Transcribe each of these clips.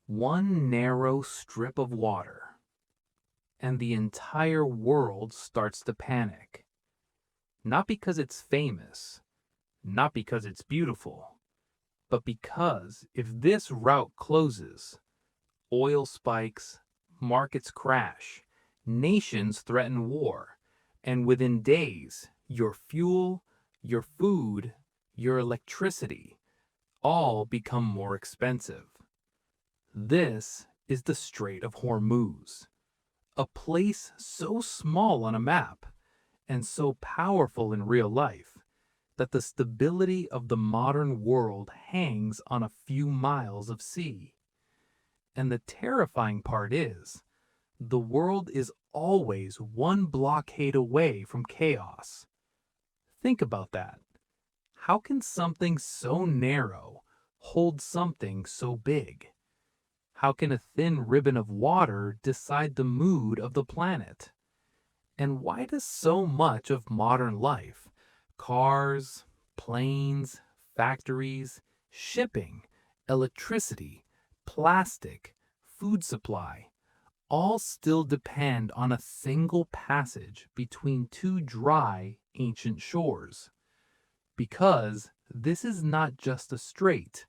One narrow strip of water, and the entire world starts to panic. Not because it's famous, not because it's beautiful, but because if this route closes, oil spikes, markets crash, nations threaten war, and within days, your fuel, your food, your electricity all become more expensive. This is the Strait of Hormuz, a place so small on a map and so powerful in real life that the stability of the modern world hangs on a few miles of sea. And the terrifying part is, the world is always one blockade away from chaos. Think about that. How can something so narrow hold something so big? How can a thin ribbon of water decide the mood of the planet? And why does so much of modern life, cars, planes, factories, shipping, electricity, plastic, food supply, all still depend on a single passage between two dry, ancient shores? Because this is not just a strait,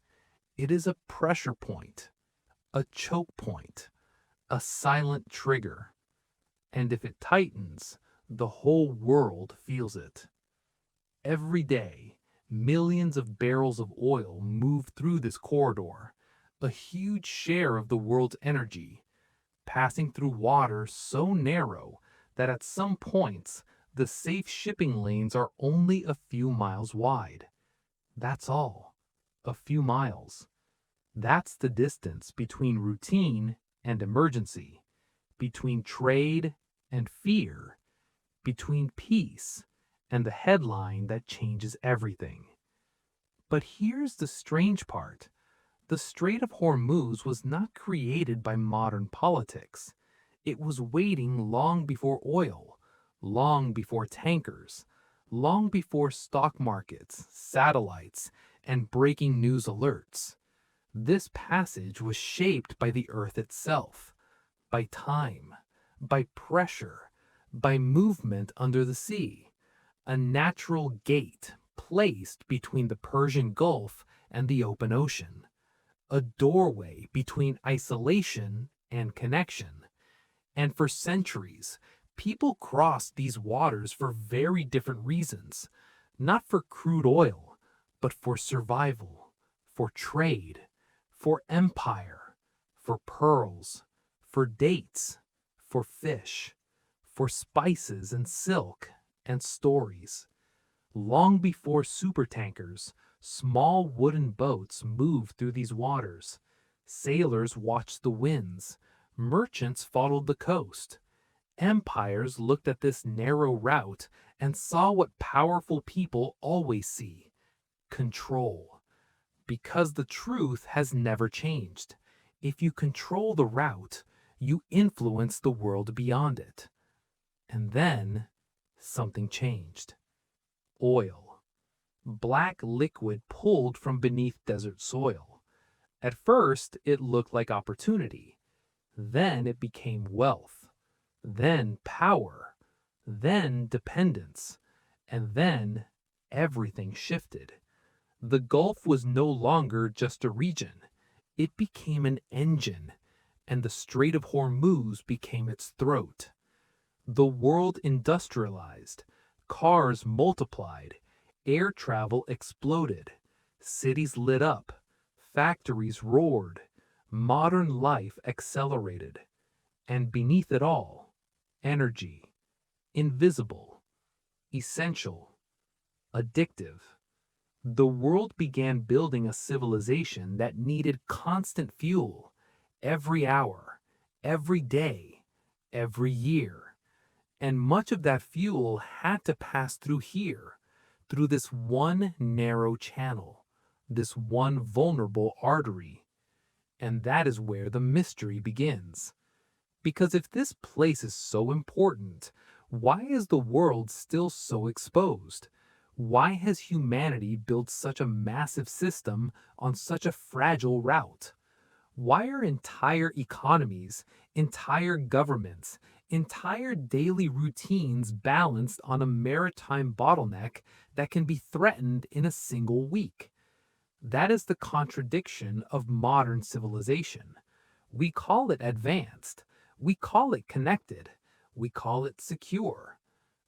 it is a pressure point, a choke point, a silent trigger. And if it tightens, the whole world feels it. Every day, millions of barrels of oil move through this corridor, a huge share of the world's energy, passing through water so narrow that at some points the safe shipping lanes are only a few miles wide. That's all. A few miles. That's the distance between routine and emergency, between trade and fear, between peace and the headline that changes everything. But here's the strange part. The Strait of Hormuz was not created by modern politics. It was waiting long before oil, long before tankers, long before stock markets, satellites, and breaking news alerts. This passage was shaped by the earth itself, by time, by pressure, by movement under the sea, a natural gate placed between the Persian Gulf and the open ocean, a doorway between isolation and connection. And for centuries, people crossed these waters for very different reasons, not for crude oil, but for survival, for trade, for empire, for pearls, for dates, for fish, for spices and silk and stories. Long before supertankers, small wooden boats moved through these waters. Sailors watched the winds. Merchants followed the coast. Empires looked at this narrow route and saw what powerful people always see: control. Because the truth has never changed. If you control the route, you influence the world beyond it. And then something changed. Oil. Black liquid pulled from beneath desert soil. At first, it looked like opportunity. Then it became wealth. Then power. Then dependence. And then everything shifted. The Gulf was no longer just a region. It became an engine, and the Strait of Hormuz became its throat. The world industrialized, cars multiplied, air travel exploded, cities lit up, factories roared, modern life accelerated. And beneath it all, energy, invisible, essential, addictive. The world began building a civilization that needed constant fuel every hour, every day, every year. And much of that fuel had to pass through here, through this one narrow channel, this one vulnerable artery. And that is where the mystery begins. Because if this place is so important, why is the world still so exposed? Why has humanity built such a massive system on such a fragile route? Why are entire economies, entire governments, entire daily routines balanced on a maritime bottleneck that can be threatened in a single week? That is the contradiction of modern civilization. We call it advanced, we call it connected, we call it secure.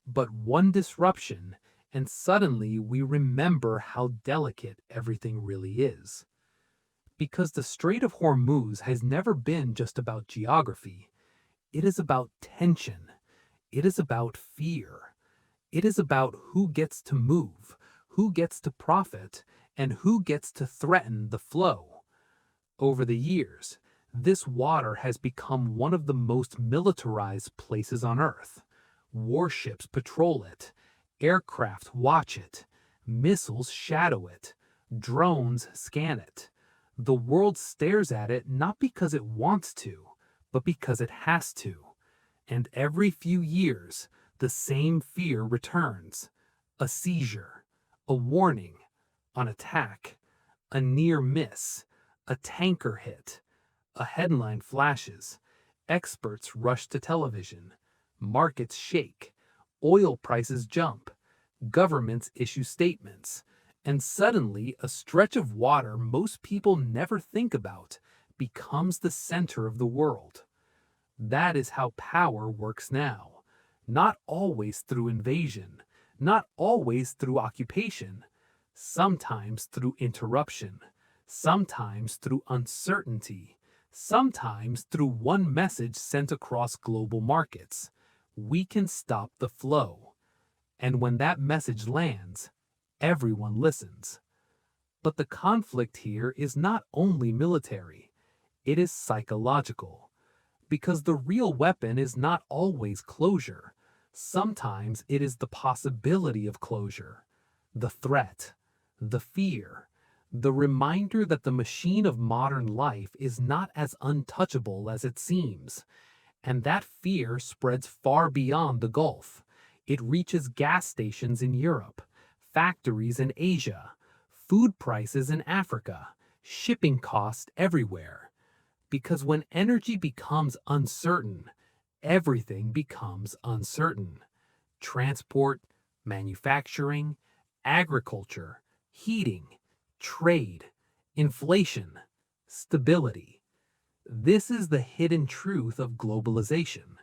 But one disruption, and suddenly we remember how delicate everything really is. Because the Strait of Hormuz has never been just about geography. It is about tension. It is about fear. It is about who gets to move, who gets to profit, and who gets to threaten the flow. Over the years, this water has become one of the most militarized places on Earth. Warships patrol it, aircraft watch it, missiles shadow it, drones scan it. The world stares at it not because it wants to, but because it has to. And every few years, the same fear returns. A seizure, a warning, an attack, a near miss, a tanker hit, a headline flashes, experts rush to television, markets shake, oil prices jump, governments issue statements, and suddenly a stretch of water most people never think about becomes the center of the world. That is how power works now. Not always through invasion, not always through occupation, sometimes through interruption, sometimes through uncertainty, sometimes through one message sent across global markets. We can stop the flow. And when that message lands, everyone listens. But the conflict here is not only military, it is psychological. Because the real weapon is not always closure. Sometimes it is the possibility of closure, the threat, the fear, the reminder that the machine of modern life is not as untouchable as it seems. And that fear spreads far beyond the Gulf. It reaches gas stations in Europe, factories in Asia, food prices in Africa, shipping costs everywhere. Because when energy becomes uncertain, everything becomes uncertain. Transport, manufacturing, agriculture, heating, trade, inflation, stability. This is the hidden truth of globalization.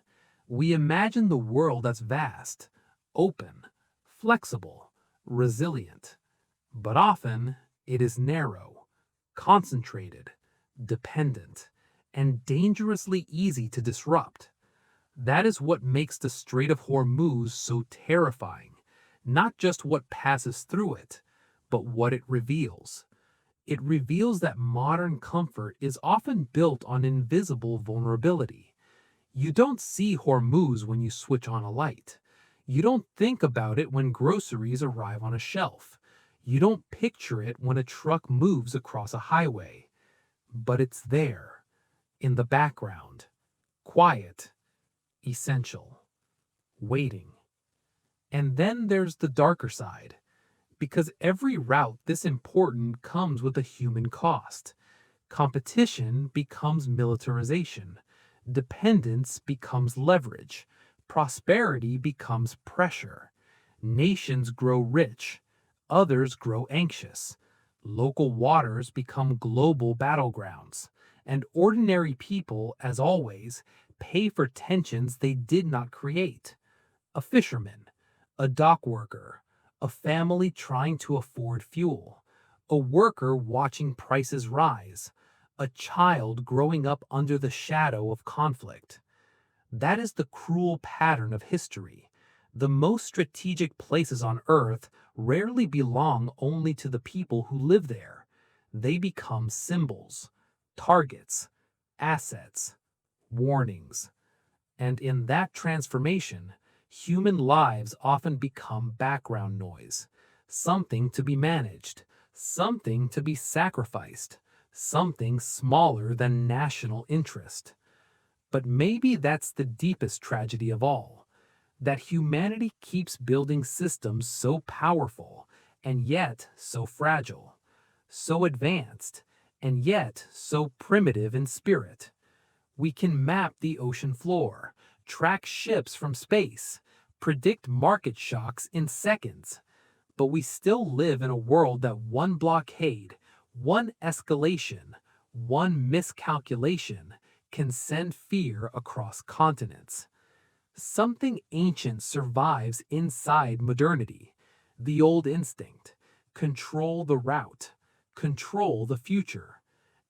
We imagine the world as vast, open, flexible, resilient, but often it is narrow, concentrated, dependent, and dangerously easy to disrupt. That is what makes the Strait of Hormuz so terrifying, not just what passes through it, but what it reveals. It reveals that modern comfort is often built on invisible vulnerability. You don't see Hormuz when you switch on a light. You don't think about it when groceries arrive on a shelf. You don't picture it when a truck moves across a highway. But it's there, in the background, quiet, essential, waiting. And then there's the darker side, because every route this important comes with a human cost. Competition becomes militarization, dependence becomes leverage, prosperity becomes pressure. Nations grow rich, others grow anxious. Local waters become global battlegrounds, and ordinary people, as always, pay for tensions they did not create. A fisherman, a dock worker, a family trying to afford fuel, a worker watching prices rise, a child growing up under the shadow of conflict. That is the cruel pattern of history. The most strategic places on Earth rarely belong only to the people who live there. They become symbols, targets, assets, warnings. And in that transformation, human lives often become background noise, something to be managed, something to be sacrificed, something smaller than national interest. But maybe that's the deepest tragedy of all, that humanity keeps building systems so powerful and yet so fragile, so advanced and yet so primitive in spirit. We can map the ocean floor, track ships from space, predict market shocks in seconds, but we still live in a world that one blockade, one escalation, one miscalculation can send fear across continents. Something ancient survives inside modernity. The old instinct: control the route, control the future.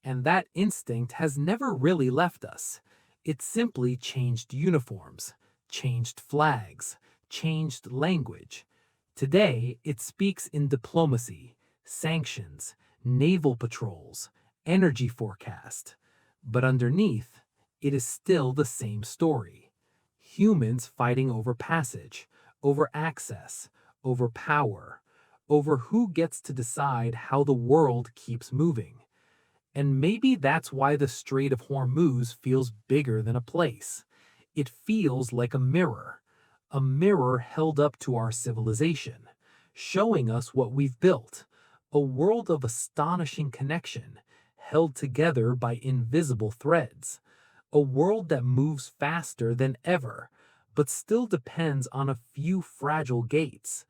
And that instinct has never really left us. It simply changed uniforms, changed flags, changed language. Today, it speaks in diplomacy, sanctions, naval patrols, energy forecast. But underneath, it is still the same story. Humans fighting over passage, over access, over power, over who gets to decide how the world keeps moving. And maybe that's why the Strait of Hormuz feels bigger than a place. It feels like a mirror held up to our civilization, showing us what we've built, a world of astonishing connection, held together by invisible threads, a world that moves faster than ever, but still depends on a few fragile gates,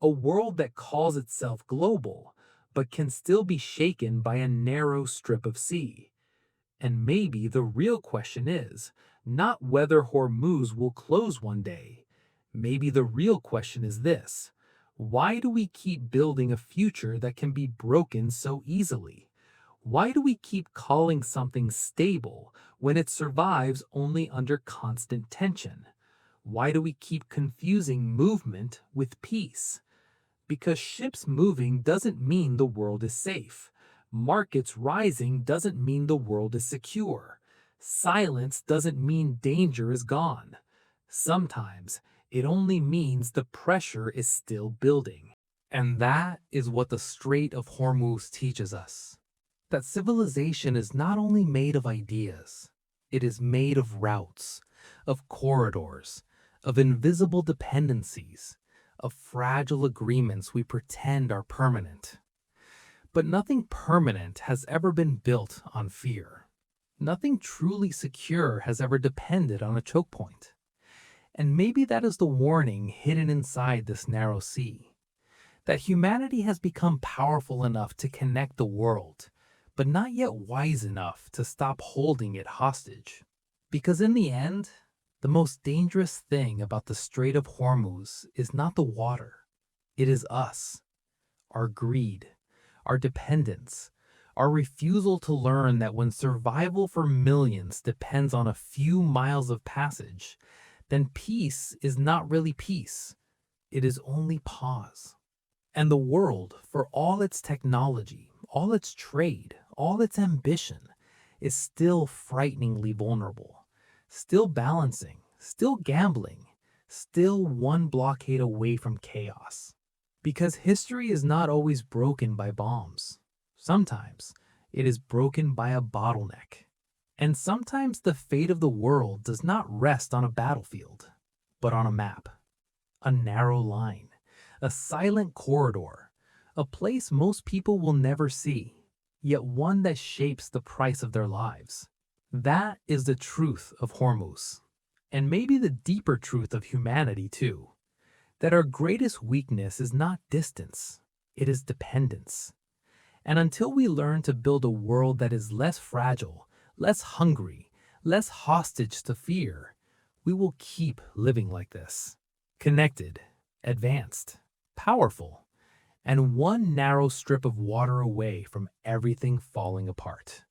a world that calls itself global, but can still be shaken by a narrow strip of sea. And maybe the real question is not whether Hormuz will close one day. Maybe the real question is this: why do we keep building a future that can be broken so easily? Why do we keep calling something stable when it survives only under constant tension? Why do we keep confusing movement with peace? Because ships moving doesn't mean the world is safe. Markets rising doesn't mean the world is secure. Silence doesn't mean danger is gone. Sometimes it only means the pressure is still building. And that is what the Strait of Hormuz teaches us. That civilization is not only made of ideas, it is made of routes, of corridors, of invisible dependencies, of fragile agreements we pretend are permanent. But nothing permanent has ever been built on fear. Nothing truly secure has ever depended on a choke point. And maybe that is the warning hidden inside this narrow sea. That humanity has become powerful enough to connect the world, but not yet wise enough to stop holding it hostage. Because in the end, the most dangerous thing about the Strait of Hormuz is not the water. It is us, our greed, our dependence, our refusal to learn that when survival for millions depends on a few miles of passage, then peace is not really peace. It is only pause. And the world, for all its technology, all its trade, all its ambition, is still frighteningly vulnerable, still balancing, still gambling, still one blockade away from chaos. Because history is not always broken by bombs. Sometimes it is broken by a bottleneck. And sometimes the fate of the world does not rest on a battlefield, but on a map, a narrow line, a silent corridor, a place most people will never see, yet one that shapes the price of their lives. That is the truth of Hormuz, and maybe the deeper truth of humanity too, that our greatest weakness is not distance, it is dependence. And until we learn to build a world that is less fragile, less hungry, less hostage to fear, we will keep living like this. Connected, advanced, powerful, and one narrow strip of water away from everything falling apart.